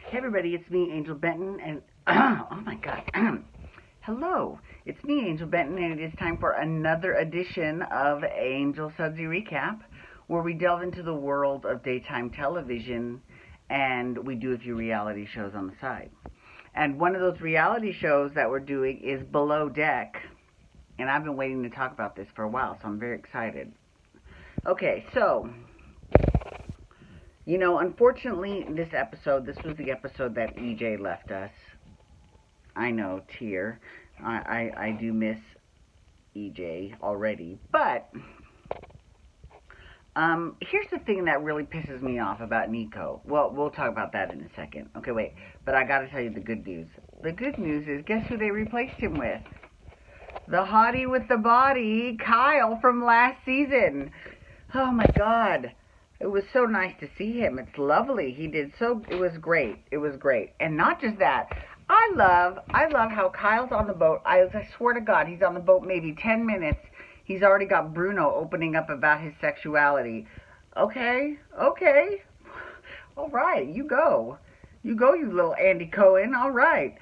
Hey everybody, it's me, Angel Benton, and oh my god, hello, it's me, Angel Benton, and it is time for another edition of Angel Sudsy Recap, where we delve into the world of daytime television, and we do a few reality shows on the side. And one of those reality shows that we're doing is Below Deck, and I've been waiting to talk about this for a while, so I'm very excited. Okay, so unfortunately, this was the episode that EJ left us. I know, tear. I do miss EJ already. But, here's the thing that really pisses me off about Nico. Well, we'll talk about that in a second. Okay, wait. But I gotta tell you the good news. The good news is, guess who they replaced him with? The hottie with the body, Kyle from last season. Oh my god. It was so nice to see him. It's lovely. It was great. It was great. And not just that. I love how Kyle's on the boat. I swear to God, he's on the boat maybe 10 minutes. He's already got Bruno opening up about his sexuality. Okay. All right, you go. You go, you little Andy Cohen. All right.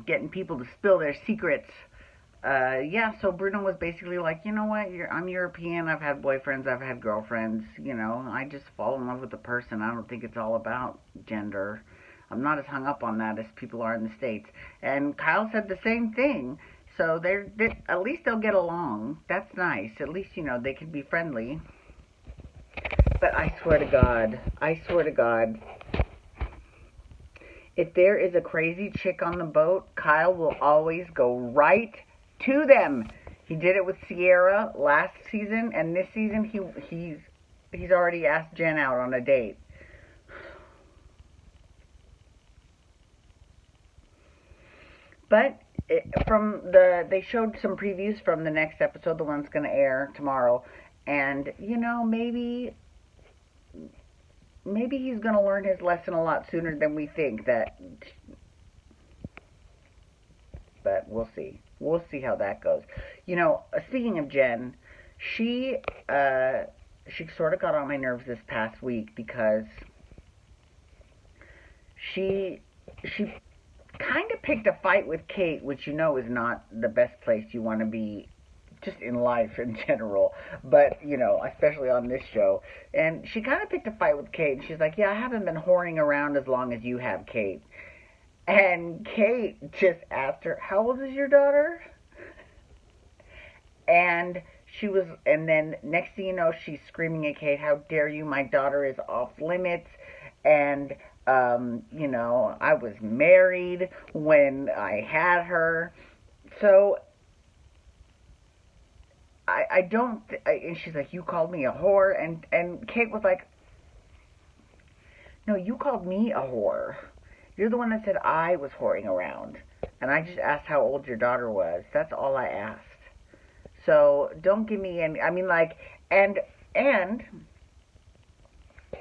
Getting people to spill their secrets. So Bruno was basically like, you know what, I'm European, I've had boyfriends, I've had girlfriends, I just fall in love with the person. I don't think it's all about gender. I'm not as hung up on that as people are in the States. And Kyle said the same thing. So at least they'll get along. That's nice. At least, they can be friendly. But I swear to God, if there is a crazy chick on the boat, Kyle will always go right to them. He did it with Sierra last season, and this season he's already asked Jen out on a date. But they showed some previews from the next episode, the one's going to air tomorrow, and maybe he's going to learn his lesson a lot sooner than we think. But we'll see. We'll see how that goes. Speaking of Jen, she sort of got on my nerves this past week because she kind of picked a fight with Kate, which is not the best place you want to be just in life in general, but, especially on this show. And she kind of picked a fight with Kate, and she's like, yeah, I haven't been whoring around as long as you have, Kate. And Kate just asked her, how old is your daughter? And then next thing you know, she's screaming at Kate, how dare you, my daughter is off limits, and, I was married when I had her, so and she's like, you called me a whore, and Kate was like, no, you called me a whore. You're the one that said I was whoring around. And I just asked how old your daughter was. That's all I asked. So don't give me any... and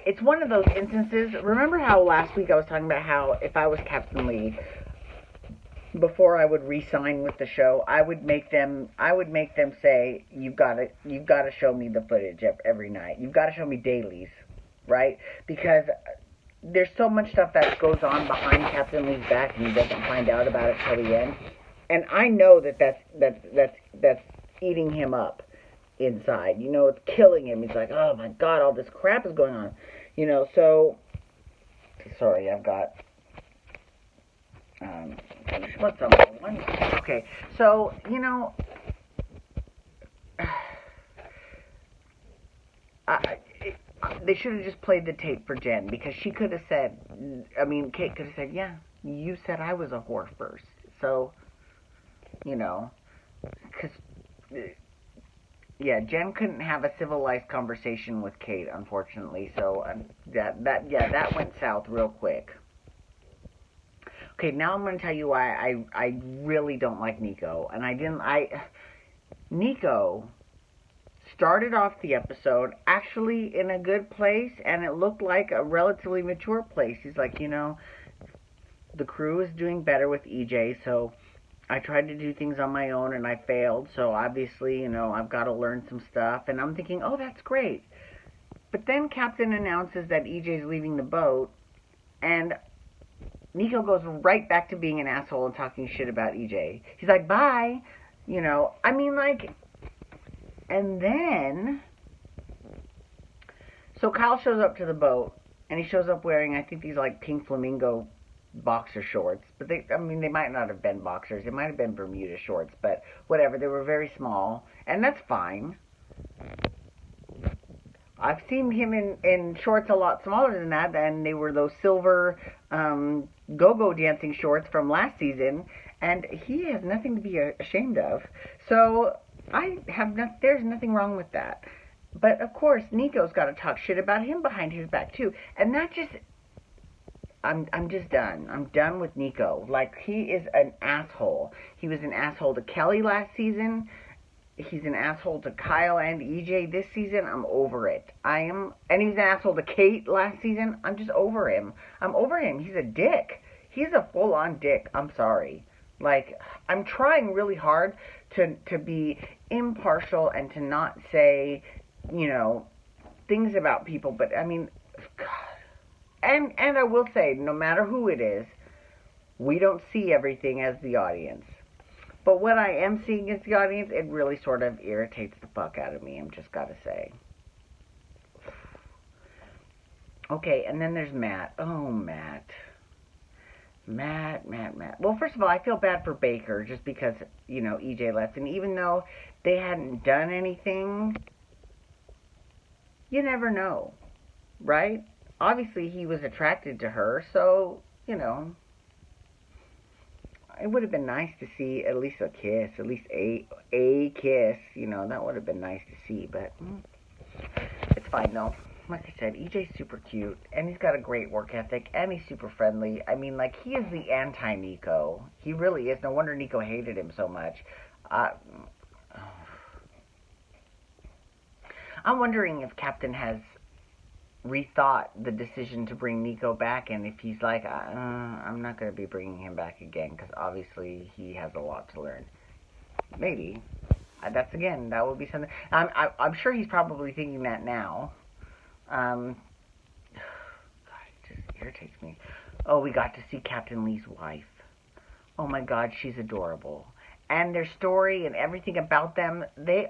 it's one of those instances... Remember how last week I was talking about how if I was Captain Lee, before I would re-sign with the show, I would make them say, you've got to show me the footage every night. You've got to show me dailies, right? Because there's so much stuff that goes on behind Captain Lee's back, and he doesn't find out about it till the end. And I know that's eating him up inside. It's killing him. He's like, oh my God, all this crap is going on. So sorry, I've got what's on one? Okay, so they should have just played the tape for Jen, because she could have said, Kate could have said, yeah, you said I was a whore first. So, because, yeah, Jen couldn't have a civilized conversation with Kate, unfortunately. So, that went south real quick. Okay, now I'm going to tell you why I really don't like Nico. And Nico started off the episode actually in a good place, and it looked like a relatively mature place. He's like, the crew is doing better with EJ, so I tried to do things on my own and I failed, so obviously, I've got to learn some stuff. And I'm thinking, oh, that's great. But then Captain announces that EJ's leaving the boat, And Nico goes right back to being an asshole and talking shit about EJ. He's like, bye. You know, I mean, like, and then, so Kyle shows up to the boat, and he shows up wearing, I think, these, like, pink flamingo boxer shorts. But they might not have been boxers. It might have been Bermuda shorts, but whatever. They were very small, and that's fine. I've seen him in shorts a lot smaller than that, and they were those silver go-go dancing shorts from last season, and he has nothing to be ashamed of. So there's nothing wrong with that. But of course, Nico's got to talk shit about him behind his back too, and that just, I'm just done. I'm done with Nico. Like, he is an asshole. He was an asshole to Kelly last season. He's an asshole to Kyle and EJ this season. I'm over it. And he's an asshole to Kate last season. I'm just over him. I'm over him. He's a dick. He's a full-on dick. I'm sorry. Like, I'm trying really hard to be impartial and to not say, you know, things about people. But, I mean, God. And I will say, no matter who it is, we don't see everything as the audience. But what I am seeing as the audience, it really sort of irritates the fuck out of me, I'm just gotta say. Okay, and then there's Matt. Oh, Matt. Matt. Well, first of all, I feel bad for Baker, just because, you know, EJ left. And even though they hadn't done anything, you never know, right? Obviously, he was attracted to her, so, you know, it would have been nice to see at least a kiss, at least a kiss, you know, that would have been nice to see, but it's fine, though. Like I said, EJ's super cute, and he's got a great work ethic, and he's super friendly. I mean, like, he is the anti-Nico. He really is. No wonder Nico hated him so much. I'm wondering if Captain has rethought the decision to bring Nico back, and if he's like, I'm not going to be bringing him back again, because obviously he has a lot to learn. Maybe. That would be something. I'm sure he's probably thinking that now. God, it just irritates me. Oh, we got to see Captain Lee's wife. Oh my God, she's adorable. And their story and everything about them, they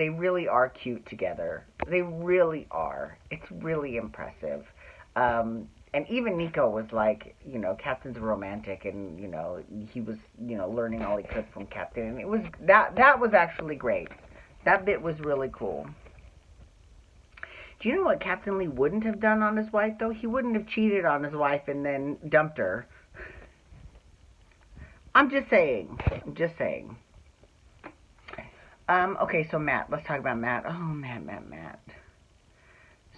really are cute together. They really are. It's really impressive. And even Nico was like, you know, Captain's romantic, and, you know, he was, you know, learning all he could from Captain. And it was, that was actually great. That bit was really cool. Do you know what Captain Lee wouldn't have done on his wife, though? He wouldn't have cheated on his wife and then dumped her. I'm just saying. Okay, so Matt. Let's talk about Matt. Oh, Matt.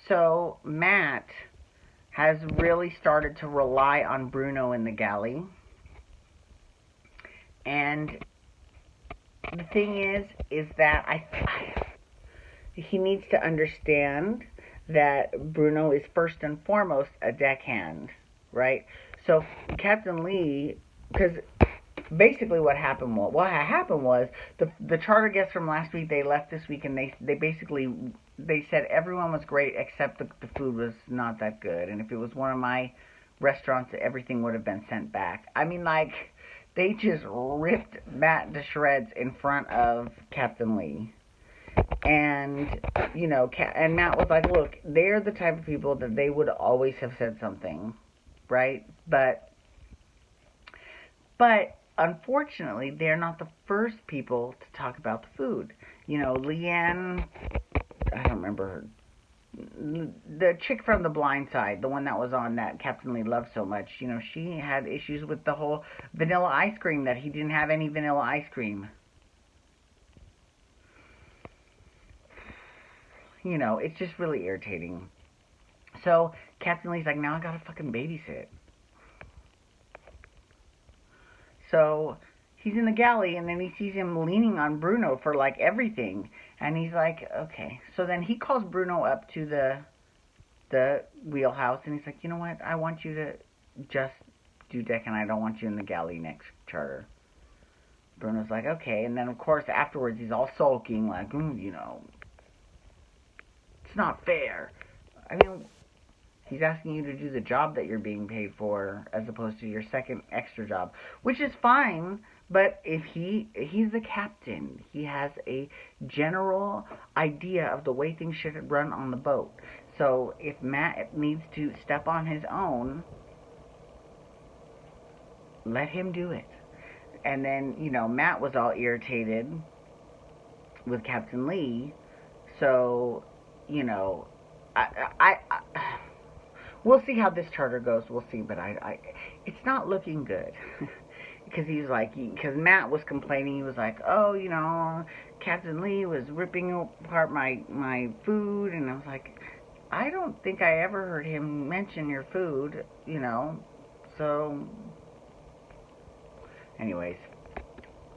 So, Matt has really started to rely on Bruno in the galley. And the thing is that he needs to understand that Bruno is first and foremost a deckhand, right? So, Captain Lee, because basically what happened was the charter guests from last week, they left this week, and they said everyone was great except the food was not that good, and if it was one of my restaurants, everything would have been sent back. I mean, like, they just ripped Matt to shreds in front of Captain Lee. And, you know, and Matt was like, look, they're the type of people that they would always have said something, right? But unfortunately, they're not the first people to talk about the food. You know, Leanne, I don't remember her, the chick from The Blind Side, the one that was on that Captain Lee loved so much, you know, she had issues with the whole vanilla ice cream, that he didn't have any vanilla ice cream. You know, it's just really irritating. So, Captain Lee's like, now I gotta fucking babysit. So, he's in the galley, and then he sees him leaning on Bruno for, like, everything. And he's like, okay. So then he calls Bruno up to the wheelhouse, and he's like, you know what? I want you to just do deck, and I don't want you in the galley next charter. Bruno's like, okay. And then, of course, afterwards, he's all sulking, like, you know, it's not fair. I mean, He's asking you to do the job that you're being paid for as opposed to your second extra job, which is fine. But if he's the captain, he has a general idea of the way things should run on the boat. So if Matt needs to step on his own, let him do it. And then, Matt was all irritated with Captain Lee. So, I we'll see how this charter goes. We'll see, but it's not looking good. Because Matt was complaining. He was like, oh, Captain Lee was ripping apart my food. And I was like, I don't think I ever heard him mention your food, So, anyways,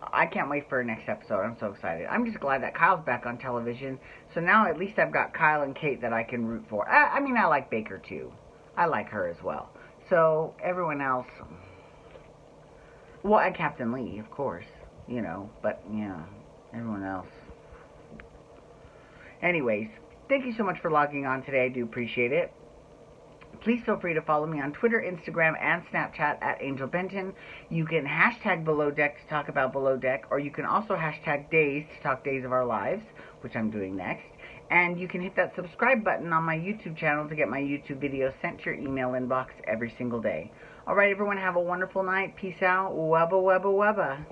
I can't wait for our next episode. I'm so excited. I'm just glad that Kyle's back on television. So now at least I've got Kyle and Kate that I can root for. I mean, I like Baker too. I like her as well. So everyone else, well, and Captain Lee, of course, but yeah, everyone else. Anyways, thank you so much for logging on today. I do appreciate it. Please feel free to follow me on Twitter, Instagram, and Snapchat at Angel Benton. You can hashtag Below Deck to talk about Below Deck, or you can also hashtag Days to talk Days of Our Lives, which I'm doing next. And you can hit that subscribe button on my YouTube channel to get my YouTube videos sent to your email inbox every single day. Alright, everyone, have a wonderful night. Peace out. Wubba, wubba, wubba.